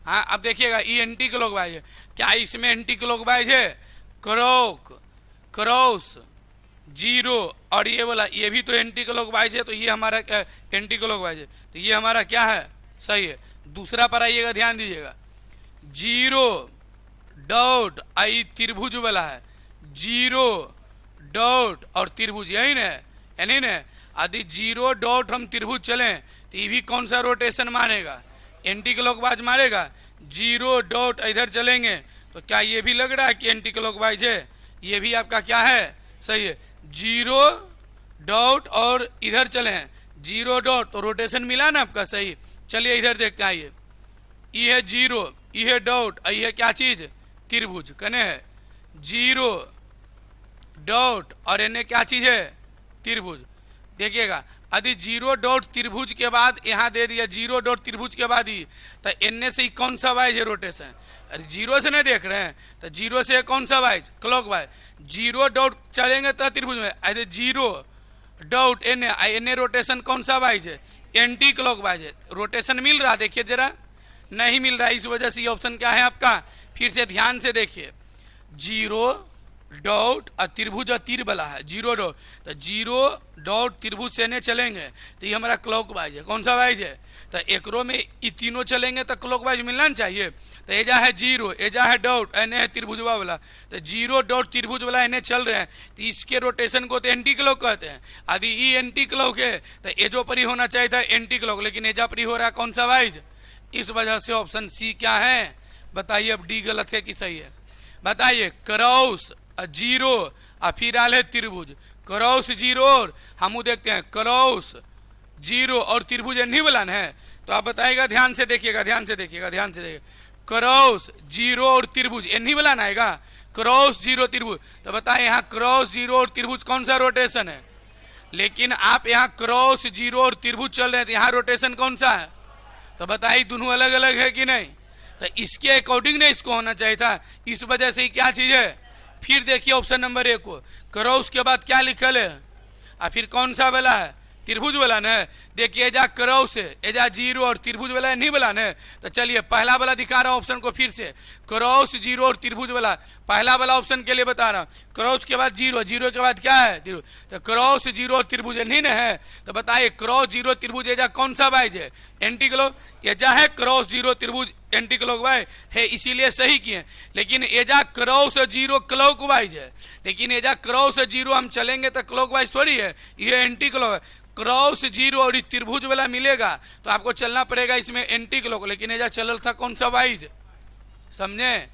हाँ अब देखिएगा ये एंटी क्लॉक वाइज है, क्या इसमें एंटी क्लॉक वाइज है? क्रॉस जीरो और ये वाला ये भी तो एंटी क्लॉक वाइज है, तो ये हमारा क्या एंटी क्लॉक वाइज है, तो ये हमारा क्या है? सही है। दूसरा पर आइएगा ध्यान दीजिएगा जीरो डॉट आई त्रिभुज वाला है, जीरो डॉट और त्रिभुज यही ना यानी ना यदि जीरो डॉट हम त्रिभुज चलें तो ये भी कौन सा रोटेशन मारेगा? एंटी क्लॉकवाइज मारेगा। जीरो डॉट इधर चलेंगे तो क्या ये भी लग रहा है कि एंटी क्लॉकवाइज है? ये भी आपका क्या है? सही है। जीरो डॉट और इधर चले जीरो डॉट तो रोटेशन मिला ना आपका? सही। चलिए इधर देखते हैं, ये है जीरो, ये है डॉट, ये है क्या चीज? त्रिभुज कने है जीरो डॉट और इन्हें क्या चीज है? त्रिभुज। देखिएगा यदि जीरो डॉट त्रिभुज के बाद यहाँ दे दिया जीरो डॉट त्रिभुज के बाद ही, तो इनने से ही कौन सा वाइज है रोटेशन? अरे जीरो से नहीं देख रहे हैं, तो जीरो से कौन सा wise? Clock wise. Zero dot चलेंगे तो त्रिभुज में, अरे जीरो डॉट एन रोटेशन कौन सा वाइज है? एंटी क्लॉक वाइज है। रोटेशन मिल रहा देखिए जरा, नहीं मिल रहा, इस वजह से ये ऑप्शन क्या है आपका? फिर से ध्यान से देखिए जीरो डॉट और त्रिभुज और तीर वाला है जीरो डॉट, तो जीरो डॉट त्रिभुज से ने चलेंगे तो ये हमारा क्लॉक वाइज है। कौन सा वाइज है? तो एकरो में ये तीनों चलेंगे तो क्लॉक वाइज मिलना चाहिए। तो एजा है जीरो, एजा है डॉट, एने है त्रिभुजवा वाला, तो जीरो डॉट त्रिभुज वाला एने चल रहे हैं तो इसके रोटेशन को तो एंटी क्लॉक कहते हैं। यदि ई एंटी क्लॉक है तो एजो पर ही होना चाहिए था एंटी क्लॉक, लेकिन एजा पर ही हो रहा है कौन सा वाइज? इस वजह से ऑप्शन सी क्या है? बताइए अब डी गलत है कि सही है? बताइए क्रॉस जीरो और फिर आल है त्रिभुज, क्रॉस जीरो और हम देखते हैं क्रॉस जीरो और त्रिभुज नहीं वाला है, तो आप बताइएगा ध्यान से देखिएगा, ध्यान से देखिएगा, ध्यान से देखिएगा क्रॉस जीरो और त्रिभुज नहीं वाला ना आएगा? क्रॉस जीरो त्रिभुज, तो बताइए यहाँ क्रॉस जीरो और त्रिभुज कौन सा रोटेशन है? लेकिन आप यहाँ क्रॉस जीरो और त्रिभुज चल रहे हैं तो यहाँ रोटेशन कौन सा है? तो बताइए दोनों अलग अलग है कि नहीं? तो इसके अकॉर्डिंग नहीं इसको होना चाहिए था, इस वजह से क्या चीज है? फिर देखिए ऑप्शन नंबर ए को, क्रॉस के बाद क्या लिखल है और फिर कौन सा वाला है? त्रिभुज वाला न। देखिए एजा क्रॉस है, एजा जीरो और त्रिभुज वाला नहीं वाला न। तो चलिए पहला वाला दिखा रहा हूं ऑप्शन को फिर से, क्रॉस जीरो और त्रिभुज वाला पहला वाला ऑप्शन के लिए बता रहा हूं। क्रॉस के बाद जीरो, जीरो के बाद क्या है? त्रिभुज। तो क्रॉस जीरो और त्रिभुज नहीं न है, तो बताइए क्रॉस जीरो त्रिभुज एजा कौन सा वाइज है? Anti clock. एजा है क्रॉस जीरो त्रिभुज एंटी क्लॉक वाइज है, इसीलिए सही किए। लेकिन एजा क्रॉस जीरो क्लॉक वाइज है, लेकिन एजा क्रॉस जीरो हम चलेंगे तो क्लॉक वाइज थोड़ी है, ये एंटी क्लॉक है। क्रॉस जीरो और त्रिभुज वाला मिलेगा तो आपको चलना पड़ेगा इसमें एंटी क्लॉक, लेकिन एजा चलल था कौन सा वाइज? समझे?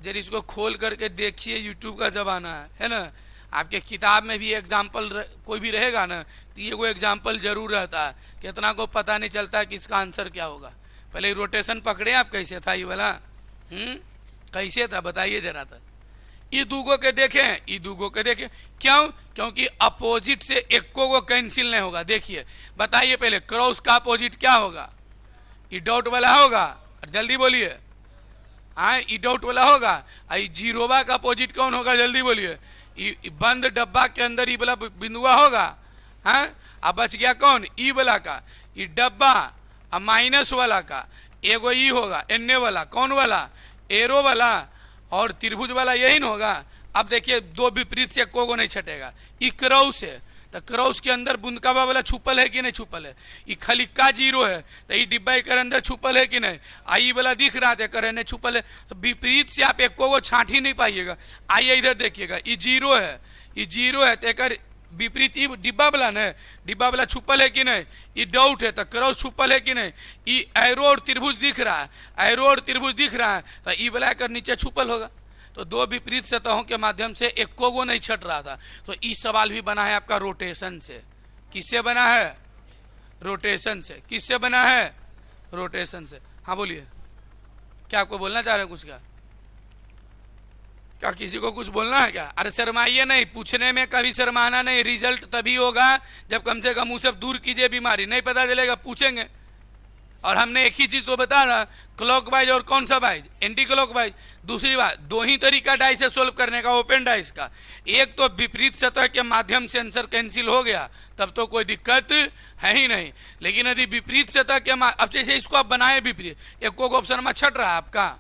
जरा इसको खोल करके देखिए, यूट्यूब का जमाना है ना। आपके किताब में भी एग्जाम्पल कोई भी रहेगा ना तो ये कोई एग्जाम्पल जरूर रहता है, कितना को पता नहीं चलता है कि इसका आंसर क्या होगा। पहले रोटेशन पकड़े आप, कैसे था ये वाला? कैसे था बताइए जरा था। ई दूगो के देखें, ई दूगो के देखें, क्यों? क्योंकि अपोजिट से एको को कैंसिल नहीं होगा। देखिए बताइए पहले, क्रॉस का अपोजिट क्या होगा? ई डॉट वाला होगा, जल्दी बोलिए। हाँ, ई डॉट वाला होगा। ई जीरोवा का अपोजिट कौन होगा? जल्दी बोलिए। ई बंद डब्बा के अंदर ई वाला बिंदुआ होगा। हाँ, अब बच गया कौन? ई वाला का। ई डब्बा अब माइनस वाला का एगो ई होगा, एन्ने वाला कौन वाला? एरो वाला, और त्रिभुज वाला यही ना होगा। अब देखिए दो विपरीत से एको को नहीं छटेगा। ई क्रॉस है तो क्रॉस के अंदर बुंदकावा वाला छुपल है कि नहीं छुपल है? ई खलिक्का जीरो है तो ई डिब्बा के अंदर छुपल है कि नहीं? आई वाला दिख रहा था करे नहीं छुपल है, तो विपरीत से आप एको को छांट ही नहीं पाइएगा। आइए इधर देखिएगा, ई जीरो है, ई जीरो है तो एक विपरीत ई डिब्बा वाला न, डिब्बा वाला छुपल है कि नहीं? ई डाउट है तो क्रॉस छुपल है कि नहीं? ई एरो और त्रिभुज दिख रहा है, एरो और त्रिभुज दिख रहा है तो ई वाला कर नीचे छुपल होगा। तो दो विपरीत सतहों के माध्यम से एको को नहीं छट रहा था। तो ई सवाल भी बना है आपका रोटेशन से। किससे बना है? रोटेशन से। किससे बना है? रोटेशन से। हाँ बोलिए, क्या आपको बोलना चाह रहे हैं कुछ? क्या किसी को कुछ बोलना है क्या? अरे शर्माइए नहीं, पूछने में कभी शर्माना नहीं। रिजल्ट तभी होगा जब कम से कम उसे दूर कीजिए बीमारी, नहीं पता चलेगा पूछेंगे। और हमने एक ही चीज तो बता रहा, क्लॉकवाइज और कौन सा वाइज? Anti clockwise. दूसरी बात, दो ही तरीका डाइस से सोल्व करने का, ओपन डाइस का। एक तो विपरीत सतह के माध्यम से आंसर कैंसिल हो गया, तब तो कोई दिक्कत है ही नहीं। लेकिन यदि विपरीत सतह के अब जैसे इसको आप बनाए विपरीत, एक को ऑप्शन में छट रहा है आपका,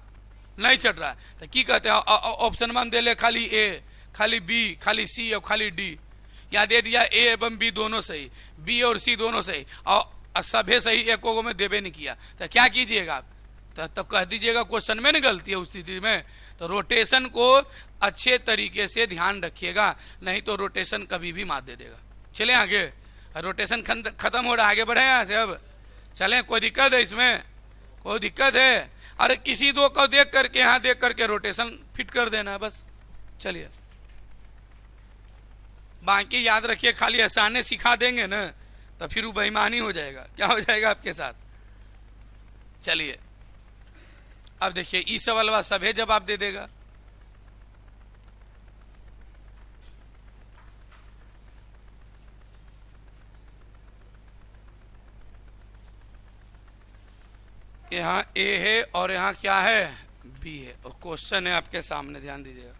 नहीं चढ़ रहा तो की कहते हैं? ऑप्शन में हम दे ले खाली ए, खाली बी, खाली सी और खाली डी, या दे दिया ए एवं बी दोनों सही, बी और सी दोनों सही, और सभे सही, एक को में देवे नहीं किया, तो क्या कीजिएगा आप? तो कह दीजिएगा क्वेश्चन में नहीं गलती है उस स्थिति में। तो रोटेशन को अच्छे तरीके से ध्यान रखिएगा, नहीं तो रोटेशन कभी भी मात दे देगा। चले आगे, रोटेशन खत्म हो रहा है, आगे बढ़े यहाँ से। अब चलें, कोई दिक्कत है इसमें? कोई दिक्कत है? अरे किसी दो को देख करके, यहाँ देख करके रोटेशन फिट कर देना है बस। चलिए, बाकी याद रखिए, खाली आसाने सिखा देंगे ना तो फिर वो बेईमानी हो जाएगा। क्या हो जाएगा आपके साथ? चलिए अब देखिए, ई सवाल सभे जवाब दे देगा। यहाँ ए है और यहाँ क्या है? बी है, और क्वेश्चन है आपके सामने, ध्यान दीजिएगा।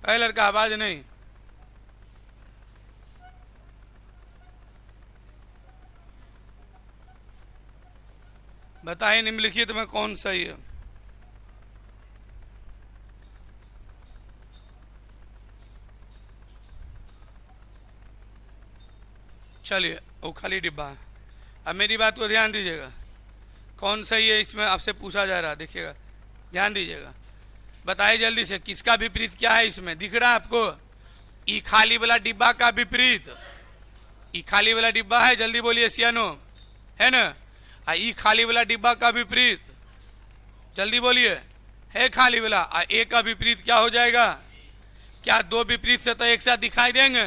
अरे लड़का, आवाज नहीं। बताइए निम्नलिखित में कौन सही है? चलिए, वो खाली डिब्बा है। अब मेरी बात को ध्यान दीजिएगा, कौन सही है इसमें आपसे पूछा जा रहा है। देखिएगा, ध्यान दीजिएगा, बताइए जल्दी से, किसका विपरीत क्या है इसमें? दिख रहा है आपको? ई खाली वाला डिब्बा का विपरीत, ई खाली वाला डिब्बा है, जल्दी बोलिए सियानो, है ना? ई खाली वाला डिब्बा का विपरीत, जल्दी बोलिए, है खाली वाला। ए का विपरीत क्या हो जाएगा? क्या दो विपरीत सतह एक साथ दिखाई देंगे?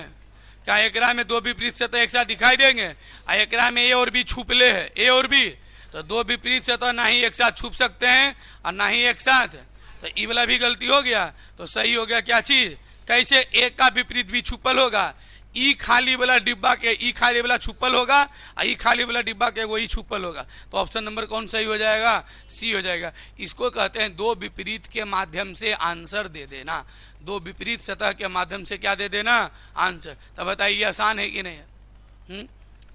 क्या एकरा में दो विपरीत सतह एक साथ दिखाई देंगे? एकरा में ए और बी छुपले है, ए और बी, तो दो विपरीत सतह ना ही एक साथ छुप सकते हैं और ना ही एक साथ। तो ई वाला भी गलती हो गया, तो सही हो गया क्या चीज? कैसे? ए का विपरीत भी छुपल होगा, ई खाली वाला डिब्बा के ई खाली वाला छुपल होगा, और ई खाली वाला डिब्बा के वो ई छुपल होगा। तो ऑप्शन नंबर कौन सही हो जाएगा? सी हो जाएगा। इसको कहते हैं दो विपरीत के माध्यम से आंसर दे देना। दो विपरीत सतह के माध्यम से क्या दे देना? आंसर। तब बताइए आसान है कि नहीं है?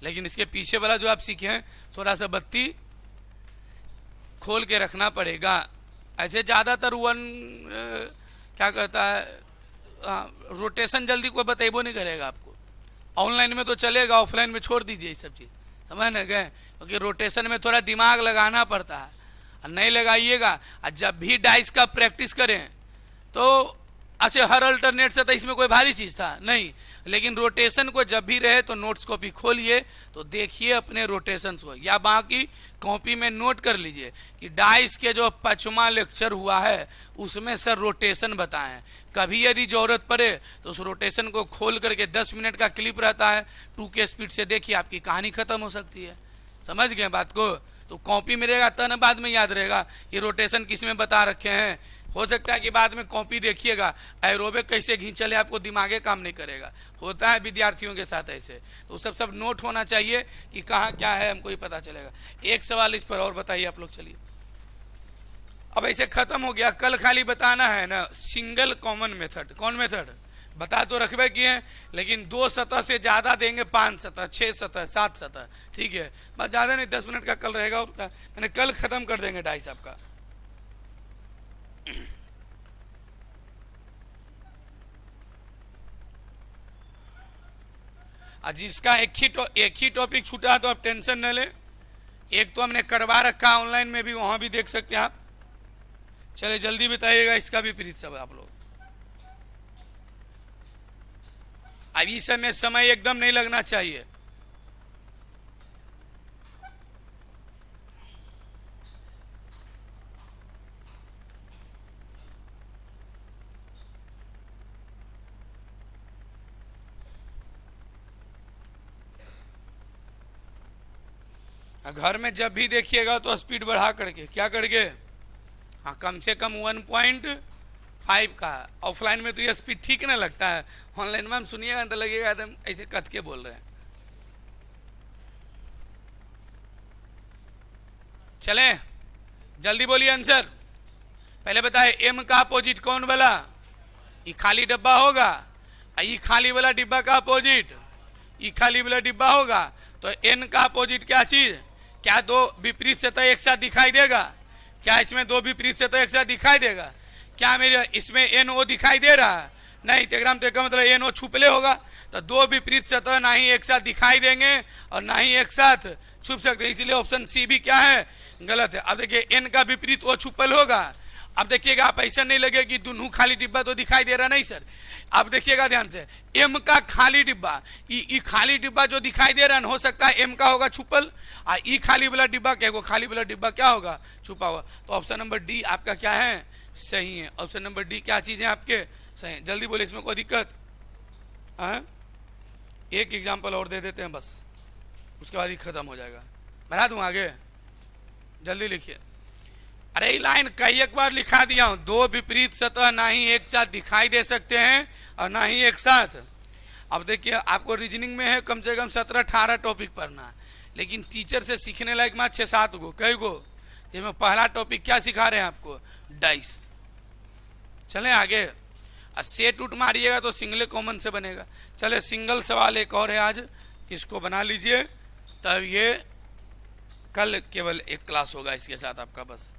लेकिन इसके पीछे वाला जो आप सीखे हैं, थोड़ा सा बत्ती खोल के रखना पड़ेगा। ऐसे ज्यादातर क्या कहता है, रोटेशन जल्दी कोई बतेबो नहीं करेगा आपको। ऑनलाइन में तो चलेगा, ऑफलाइन में छोड़ दीजिए ये सब चीज, समझ न गए? क्योंकि रोटेशन में थोड़ा दिमाग लगाना पड़ता है, और नहीं लगाइएगा। और जब भी डाइस का प्रैक्टिस करें तो अच्छा, हर अल्टरनेट से तो इसमें कोई भारी चीज था नहीं, लेकिन रोटेशन को जब भी रहे तो नोट्स कॉपी खोलिए, तो देखिए अपने रोटेशंस को, या बाकी कॉपी में नोट कर लीजिए कि डाइस के जो 5वां लेक्चर हुआ है उसमें सर रोटेशन बताएं। कभी यदि जरूरत पड़े तो उस रोटेशन को खोल करके 10 मिनट का क्लिप रहता है, 2K स्पीड से देखिए, आपकी कहानी खत्म हो सकती है। समझ गए बात को? तो कॉपी में रहेगा तब बाद में याद रहेगा ये रोटेशन किस में बता रखे हैं। हो सकता है कि बाद में कॉपी देखिएगा एरोबिक कैसे खींचले आपको दिमागे काम नहीं करेगा। होता है विद्यार्थियों के साथ ऐसे, तो सब नोट होना चाहिए कि कहाँ क्या है, हमको ही पता चलेगा। एक सवाल इस पर और बताइए आप लोग। चलिए अब ऐसे खत्म हो गया। कल खाली बताना है ना सिंगल कॉमन मेथड। कौन मेथड बता तो रखबे किए, लेकिन 2 सतह से ज्यादा देंगे, 5 सतह, 6 सतह, 7 सतह, ठीक है, बस ज्यादा नहीं, 10 मिनट का कल रहेगा और मैंने कल खत्म कर देंगे ढाई साहब का। जिसका एक ही टॉपिक छूटा तो आप टेंशन न ले। एक तो हमने करवा रखा ऑनलाइन में भी, वहां भी देख सकते हैं आप। चले जल्दी बताइएगा इसका भी प्रीत सब आप लोग। अब इस समय एकदम नहीं लगना चाहिए। घर में जब भी देखिएगा तो स्पीड बढ़ा करके, क्या करके, हाँ कम से कम 1.5 का। ऑफलाइन में तो ये स्पीड ठीक ना लगता है, ऑनलाइन में हम सुनिएगा तो लगेगा एकदम ऐसे कथ के बोल रहे हैं। चले जल्दी बोलिए आंसर। पहले बताए एम का अपोजिट कौन वाला, ये खाली डब्बा होगा। ये खाली वाला डिब्बा का अपोजिट ये खाली वाला डिब्बा होगा। तो एन का अपोजिट क्या चीज, क्या दो विपरीत सतह एक साथ दिखाई देगा? क्या इसमें दो विपरीत सतह एक साथ दिखाई देगा? क्या मेरे इसमें एन ओ दिखाई दे रहा है? नहीं, टेग्राम तो मतलब एन ओ छुपले होगा। तो दो विपरीत सतह ना ही एक साथ दिखाई देंगे और ना ही एक साथ छुप सकते, इसलिए ऑप्शन सी भी क्या है, गलत है। अब देखिए एन का विपरीत ओ छुपल होगा। अब देखिएगा आप ऐसा नहीं लगे कि दोनों खाली डिब्बा तो दिखाई दे रहा, नहीं सर। अब देखिएगा ध्यान से, एम का खाली डिब्बा, ई खाली डिब्बा जो दिखाई दे रहा है, हो सकता है एम का होगा छुपल, और ई खाली वाला डिब्बा क्या होगा, खाली वाला डिब्बा क्या होगा, छुपा हुआ। तो ऑप्शन नंबर डी आपका क्या है, सही है। ऑप्शन नंबर डी क्या चीज है आपके, सही है। जल्दी बोले, इसमें कोई दिक्कत है? एक एग्जाम्पल और दे देते हैं बस, उसके बाद ही खत्म हो जाएगा। बढ़ा दूं आगे, जल्दी लिखिए। अरे ये लाइन कई एक बार लिखा दिया हूं, दो विपरीत सतह ना ही एक साथ दिखाई दे सकते हैं और ना ही एक साथ। अब देखिए आपको रीजनिंग में है कम से कम 17-18 टॉपिक पढ़ना, लेकिन टीचर से सीखने लायक मैं 6-7 गो, कई गो, जिसमें पहला टॉपिक क्या सिखा रहे हैं आपको, डाइस। चले आगे। और सेट उठ मारिएगा तो सिंगल कॉमन से बनेगा। चले सिंगल सवाल एक और है आज, इसको बना लीजिए, तब ये कल केवल एक क्लास होगा इसके साथ आपका बस।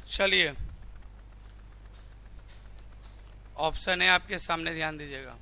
चलिए ऑप्शन है आपके सामने, ध्यान दीजिएगा।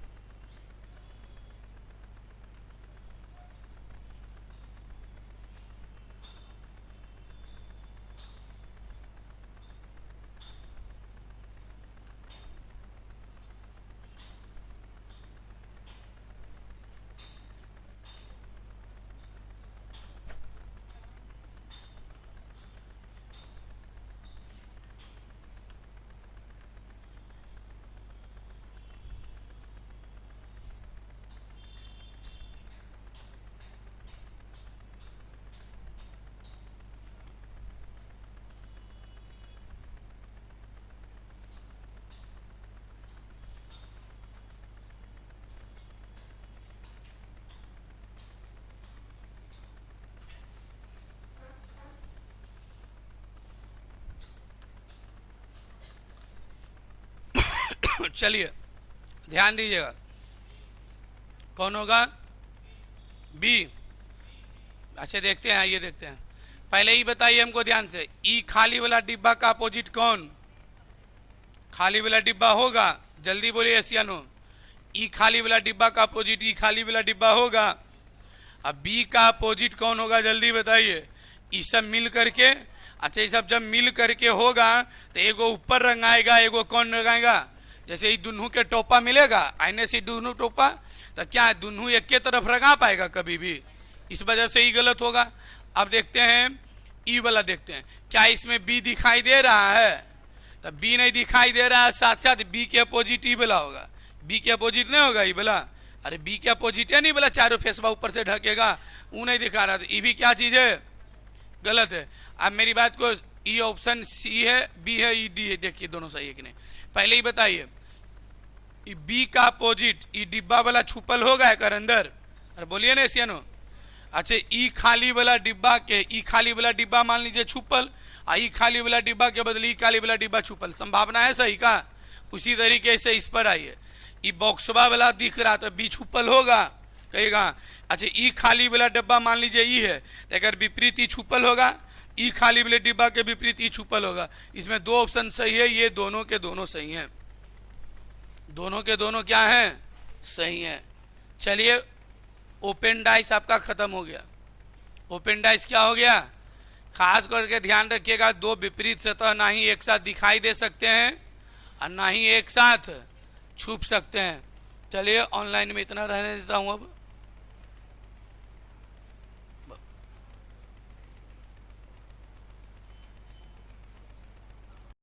चलिए ध्यान दीजिएगा, कौन होगा? बी। अच्छा देखते हैं, ये देखते हैं। पहले ही बताइए हमको ध्यान से, ई खाली वाला डिब्बा का अपोजिट कौन? खाली वाला डिब्बा होगा, जल्दी बोलिए यस या नो। ई खाली वाला डिब्बा का अपोजिट ई खाली वाला डिब्बा होगा। अब बी का अपोजिट कौन होगा, जल्दी बताइए। ये सब मिल करके, अच्छा ये सब जब मिल करके होगा तो एगो ऊपर रंगाएगा, एगो कौन रंगाएगा? जैसे ये दोनों के टोपा मिलेगा, आईने से दोनों टोपा, तो क्या दोनों एक के तरफ रंगा पाएगा कभी भी? इस वजह से ही गलत होगा। अब देखते हैं ई वाला, देखते हैं क्या इसमें बी दिखाई दे रहा है? तो बी नहीं दिखाई दे रहा है, साथ साथ बी के अपोजिट ई वाला होगा। बी के अपोजिट नहीं होगा ई वाला? अरे बी के अपोजिट है नहीं बोला, चारों फेसबा ऊपर से ढकेगा, वो नहीं दिखा रहा था। ये भी क्या चीज है? गलत है। अब मेरी बात को, ई ऑप्शन सी है, बी है, ई डी है, देखिए दोनों सही है कि नहीं। पहले ही बताइए, बी का अपोजिट ई डिब्बा वाला छुपल होगा एकर अंदर? अरे बोलिए ना एशियनो। अच्छा ई खाली वाला डिब्बा के, ई खाली वाला डिब्बा मान लीजिए छुपल, ई खाली वाला डिब्बा के बदले ई खाली वाला डिब्बा छुपल, संभावना है सही का? उसी तरीके से इस पर आइए, ई बॉक्सवा वाला दिख रहा तो बी छुपल होगा, कहेगा। अच्छा ई खाली वाला डिब्बा मान लीजिए ई है, तो अगर विपरीत ई छुपल होगा, ई खाली वाले डिब्बा के विपरीत ई छुपल होगा। इसमें दो ऑप्शन सही है, ये दोनों के दोनों सही हैं, दोनों के दोनों क्या हैं? सही हैं। चलिए ओपन डाइस आपका खत्म हो गया। ओपन डाइस क्या हो गया? खास करके ध्यान रखिएगा, दो विपरीत सतह ना ही एक साथ दिखाई दे सकते हैं और ना ही एक साथ छुप सकते हैं। चलिए ऑनलाइन में इतना रहने देता हूं अब।